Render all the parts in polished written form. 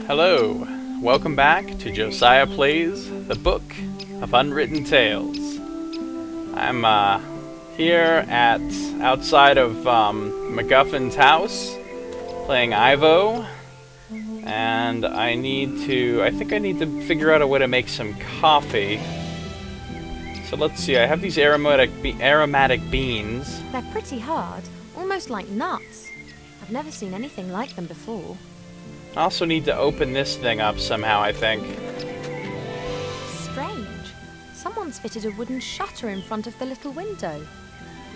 Hello, welcome back to Josiah Plays the Book of Unwritten Tales. I'm here at outside of MacGuffin's house playing Ivo, and I think I need to figure out a way to make some coffee. So let's see, I have these aromatic beans. They're pretty hard, almost like nuts. I've never seen anything like them before. I also need to open this thing up somehow, I think. Strange. Someone's fitted a wooden shutter in front of the little window.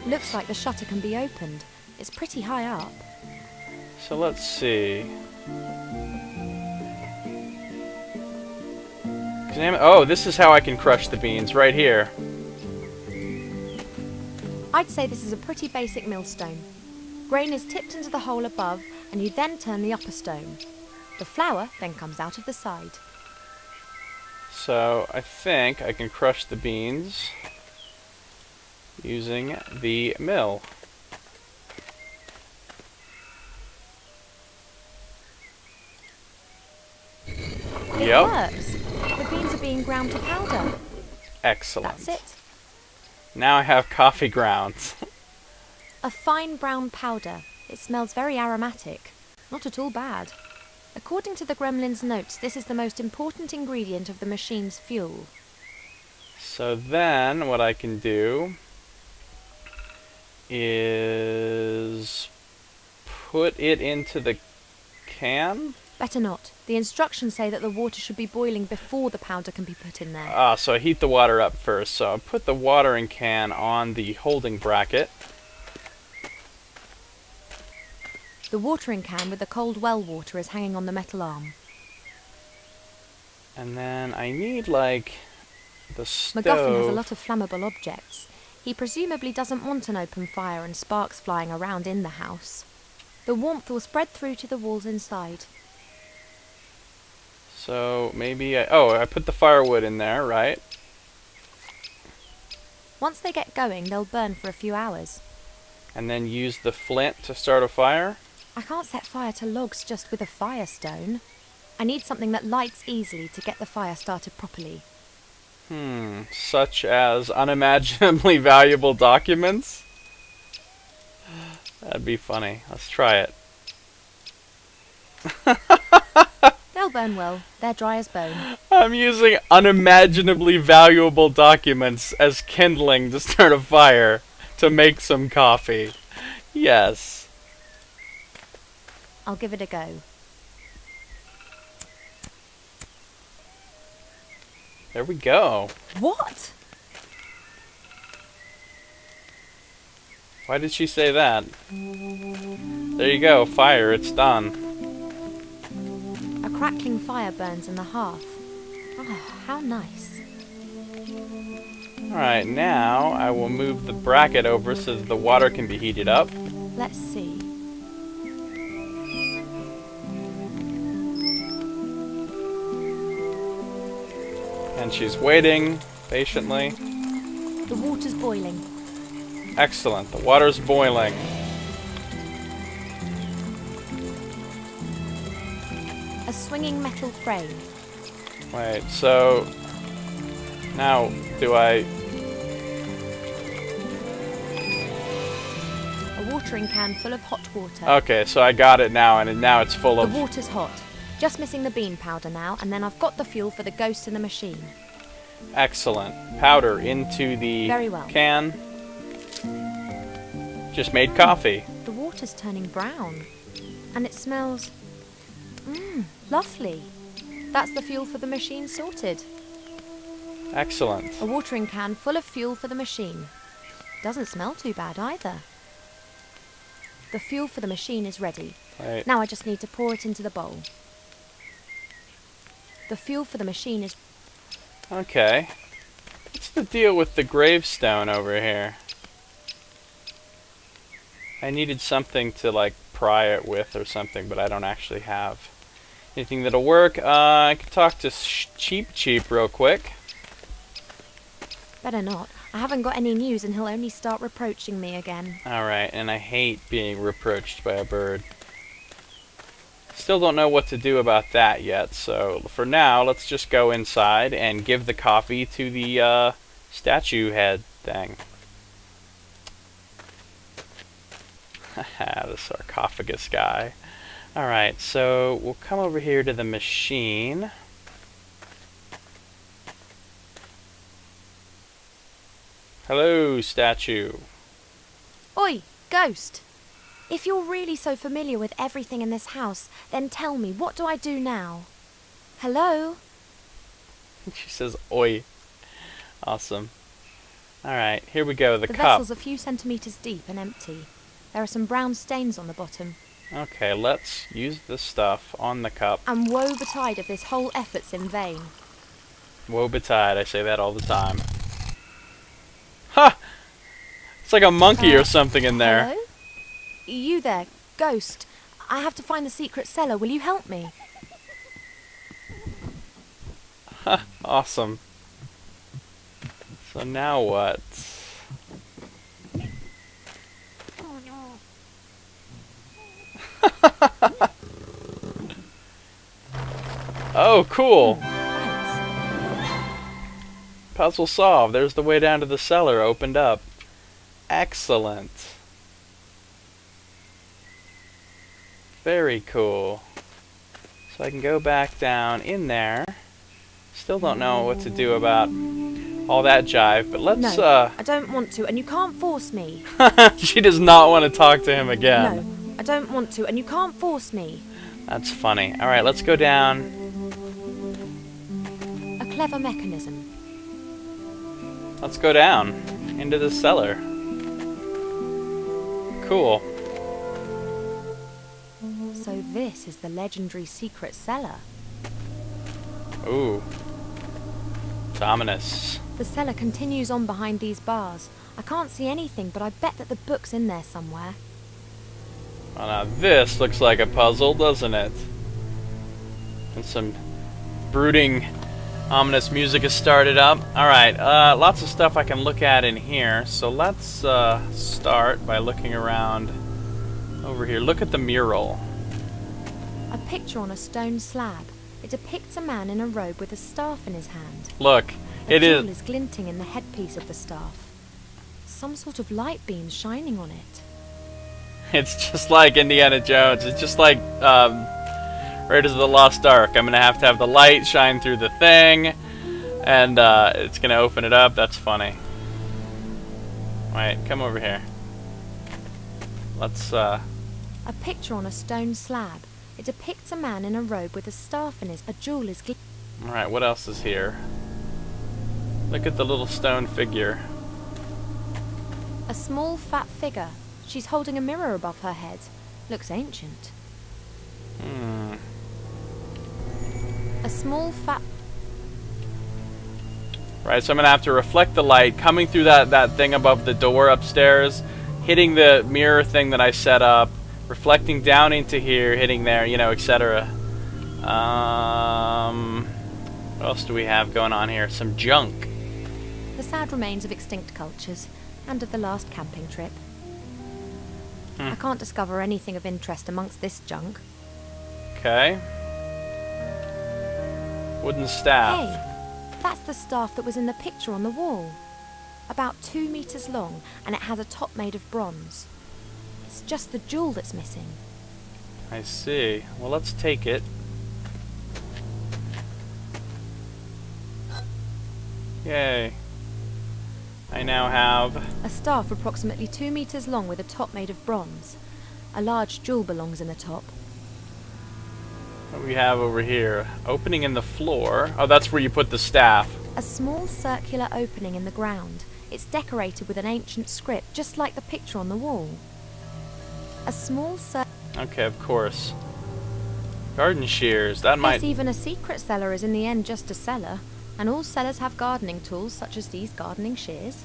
Looks like the shutter can be opened. It's pretty high up. So let's see. Oh, this is how I can crush the beans, right here. I'd say this is a pretty basic millstone. Grain is tipped into the hole above, and you then turn the upper stone. The flour then comes out of the side. So I think I can crush the beans using the mill. It works. The beans are being ground to powder. Excellent. That's it. Now I have coffee grounds. A fine brown powder. It smells very aromatic. Not at all bad. According to the gremlin's notes, this is the most important ingredient of the machine's fuel. So then what I can do is put it into the can. Better not. The instructions say that the water should be boiling before the powder can be put in there. So I heat the water up first. So I put the watering can on the holding bracket. The watering can with the cold well water is hanging on the metal arm. And then I need, like, the stove. MacGuffin has a lot of flammable objects. He presumably doesn't want an open fire and sparks flying around in the house. The warmth will spread through to the walls inside. So maybe I put the firewood in there, right? Once they get going, they'll burn for a few hours. And then use the flint to start a fire? I can't set fire to logs just with a firestone. I need something that lights easily to get the fire started properly. Such as unimaginably valuable documents? That'd be funny. Let's try it. They'll burn well. They're dry as bone. I'm using unimaginably valuable documents as kindling to start a fire to make some coffee. Yes. I'll give it a go. There we go. What? Why did she say that? There you go, fire, it's done. A crackling fire burns in the hearth. Oh, how nice. Alright, now I will move the bracket over so that the water can be heated up. Let's see. And she's waiting patiently. The water's boiling. Excellent, the water's boiling. A swinging metal frame. Wait, so now do I... A watering can full of hot water. Okay, so I got it now, and now it's full of... The water's hot. Just missing the bean powder now, and then I've got the fuel for the ghost in the machine. Excellent. Powder into the Very well. can. Just made coffee. The water's turning brown. And it smells... lovely. That's the fuel for the machine sorted. Excellent. A watering can full of fuel for the machine. Doesn't smell too bad either. The fuel for the machine is ready. Right. Now I just need to pour it into the bowl. The fuel for the machine is... Okay. What's the deal with the gravestone over here? I needed something to, like, pry it with or something, but I don't actually have anything that'll work. I can talk to Cheap real quick. Better not. I haven't got any news and he'll only start reproaching me again. Alright, and I hate being reproached by a bird. still don't know what to do about that yet, so for now, let's just go inside and give the coffee to the statue head thing. Haha, the sarcophagus guy. Alright, so we'll come over here to the machine. Hello, statue. Oi, ghost! If you're really so familiar with everything in this house, then tell me, what do I do now? Hello? She says, oi. Awesome. Alright, here we go, the The cup. vessel's a few centimetres deep and empty. There are some brown stains on the bottom. Okay, let's use the stuff on the cup. And woe betide if this whole effort's in vain. Woe betide, I say that all the time. Ha! It's like a monkey or something in there. Hello? You there, ghost. I have to find the secret cellar. Will you help me? Ha, awesome. So now what? Oh, cool. Thanks. Puzzle solved. There's the way down to the cellar opened up. Excellent. Very cool. So I can go back down in there. Still don't know what to do about all that jive, but let's No, I don't want to, and you can't force me. She does not want to talk to him again. No, I don't want to, and you can't force me. That's funny. Alright, let's go down. A clever mechanism. Let's go down into the cellar. Cool. So this is the legendary secret cellar. Ooh. It's ominous. The cellar continues on behind these bars. I can't see anything, but I bet that the book's in there somewhere. Well, now this looks like a puzzle, doesn't it? And some brooding, ominous music has started up. Alright, lots of stuff I can look at in here. So let's start by looking around over here. Look at the mural. A picture on a stone slab. It depicts a man in a robe with a staff in his hand. Look, A it jewel is... is glinting in the headpiece of the staff. Some sort of light beam shining on it. It's just like Indiana Jones. It's just like Raiders of the Lost Ark. I'm gonna have the light shine through the thing, and it's gonna open it up. That's funny. Wait, come over here. Let's A picture on a stone slab. It depicts a man in a robe with a staff in his... A jewel is Alright, what else is here? Look at the little stone figure. A small fat figure. She's holding a mirror above her head. Looks ancient. A small fat... Right, so I'm gonna have to reflect the light coming through that thing above the door upstairs, hitting the mirror thing that I set up, reflecting down into here, hitting there, you know, etc. What else do we have going on here? Some junk. The sad remains of extinct cultures, and of the last camping trip. I can't discover anything of interest amongst this junk. Okay. Wooden staff. Hey, that's the staff that was in the picture on the wall. About 2 meters long, and it has a top made of bronze. It's just the jewel that's missing. I see. Well, let's take it. Yay. I now have... A staff approximately 2 meters long with a top made of bronze. A large jewel belongs in the top. What we have over here? Opening in the floor. Oh, that's where you put the staff. A small circular opening in the ground. It's decorated with an ancient script, just like the picture on the wall. A small Okay, of course. Garden shears. That might... Yes, even a secret cellar is in the end just a cellar. And all cellars have gardening tools, such as these gardening shears.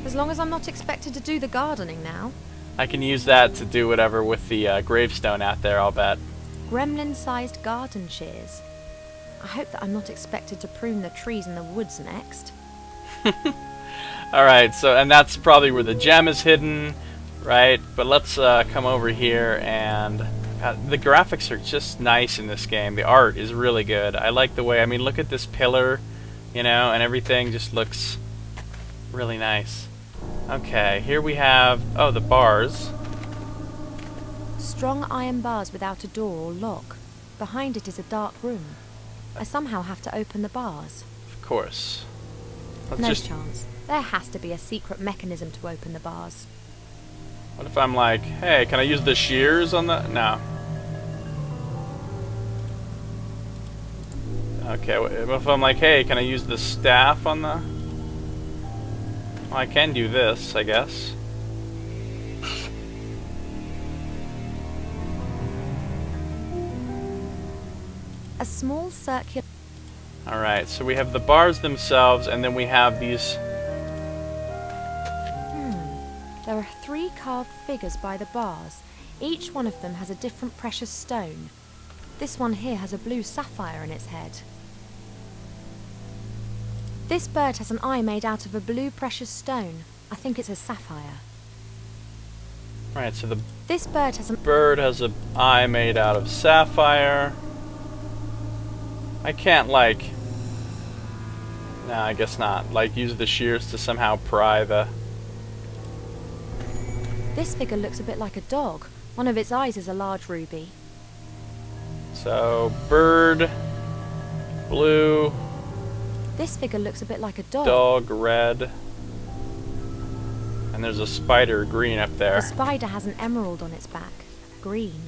As long as I'm not expected to do the gardening now. I can use that to do whatever with the gravestone out there, I'll bet. Gremlin-sized garden shears. I hope that I'm not expected to prune the trees in the woods next. Alright, so, and that's probably where the gem is hidden. right? But let's come over here and the graphics are just nice in this game. The art is really good. I like the way, I mean, look at this pillar, you know, and everything just looks really nice. Okay, here we have, oh, the bars. Strong iron bars without a door or lock. Behind it is a dark room. I somehow have to open the bars. Of course. Let's No just... chance. There has to be a secret mechanism to open the bars. What if I'm like, hey, can I use the shears on the... No. Okay, what if I'm like, hey, can I use the staff on the... Well, I can do this, I guess. A small circular... Alright, so we have the bars themselves, and then we have these... There are 3 carved figures by the bars. Each one of them has a different precious stone. This one here has a blue sapphire in its head. This bird has an eye made out of a blue precious stone. I think it's a sapphire. Alright, so the This bird has an an eye made out of sapphire. I can't, like... No, I guess not. Like, use the shears to somehow pry the... This figure looks a bit like a dog. One of its eyes is a large ruby. So, bird, blue, This figure looks a bit like a dog. dog, red, and there's a spider, green up The there. spider has an emerald on its back. Green.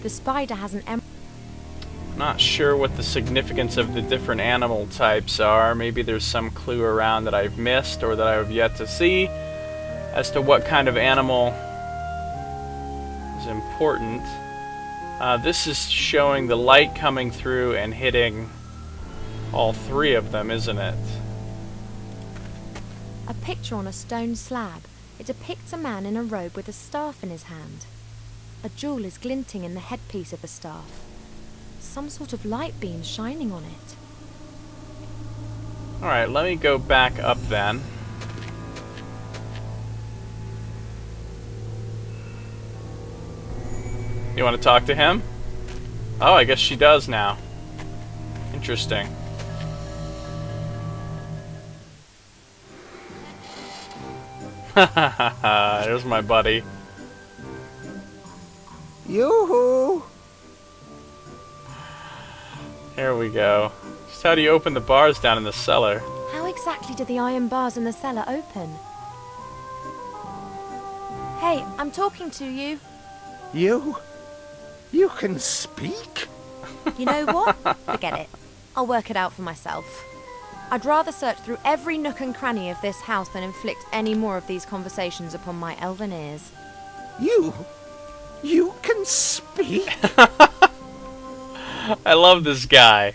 The spider has an emerald. Not sure what the significance of the different animal types are. Maybe there's some clue around that I've missed or that I have yet to see as to what kind of animal is important. This is showing the light coming through and hitting all 3 of them, isn't it? A picture on a stone slab. It depicts a man in a robe with a staff in his hand. A jewel is glinting in the headpiece of the staff. Some sort of light beam shining on it. Alright, let me go back up then. You want to talk to him? Oh, I guess she does now. Interesting. There's my buddy. Yoo-hoo! Here we go. Just how do you open the bars down in the cellar? How exactly do the iron bars in the cellar open? Hey, I'm talking to you. You can speak? You know what? Forget it. I'll work it out for myself. I'd rather search through every nook and cranny of this house than inflict any more of these conversations upon my elven ears. You can speak? I love this guy.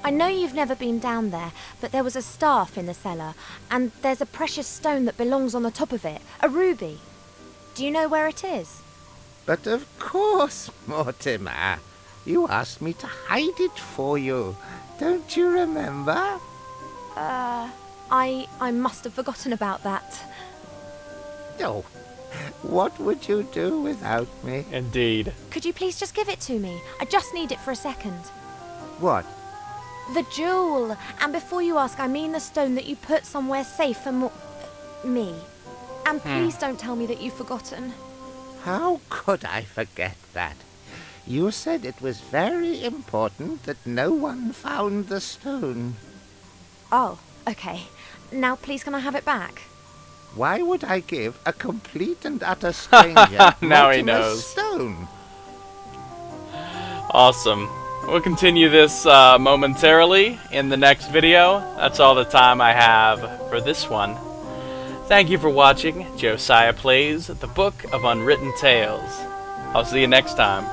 I know you've never been down there, but there was a staff in the cellar, and there's a precious stone that belongs on the top of it, a ruby. Do you know where it is? But of course, Mortimer. You asked me to hide it for you. Don't you remember? I must have forgotten about that. Oh, what would you do without me? Indeed. Could you please just give it to me? I just need it for a second. What? The jewel! And before you ask, I mean the stone that you put somewhere safe for me. And please don't tell me that you've forgotten. How could I forget that? You said it was very important that no one found the stone. Oh, okay. Now please can I have it back? Why would I give a complete and utter stranger Now he Mortimer's knows. stone? Awesome. We'll continue this momentarily in the next video. That's all the time I have for this one. Thank you for watching Josiah Plays the Book of Unwritten Tales. I'll see you next time.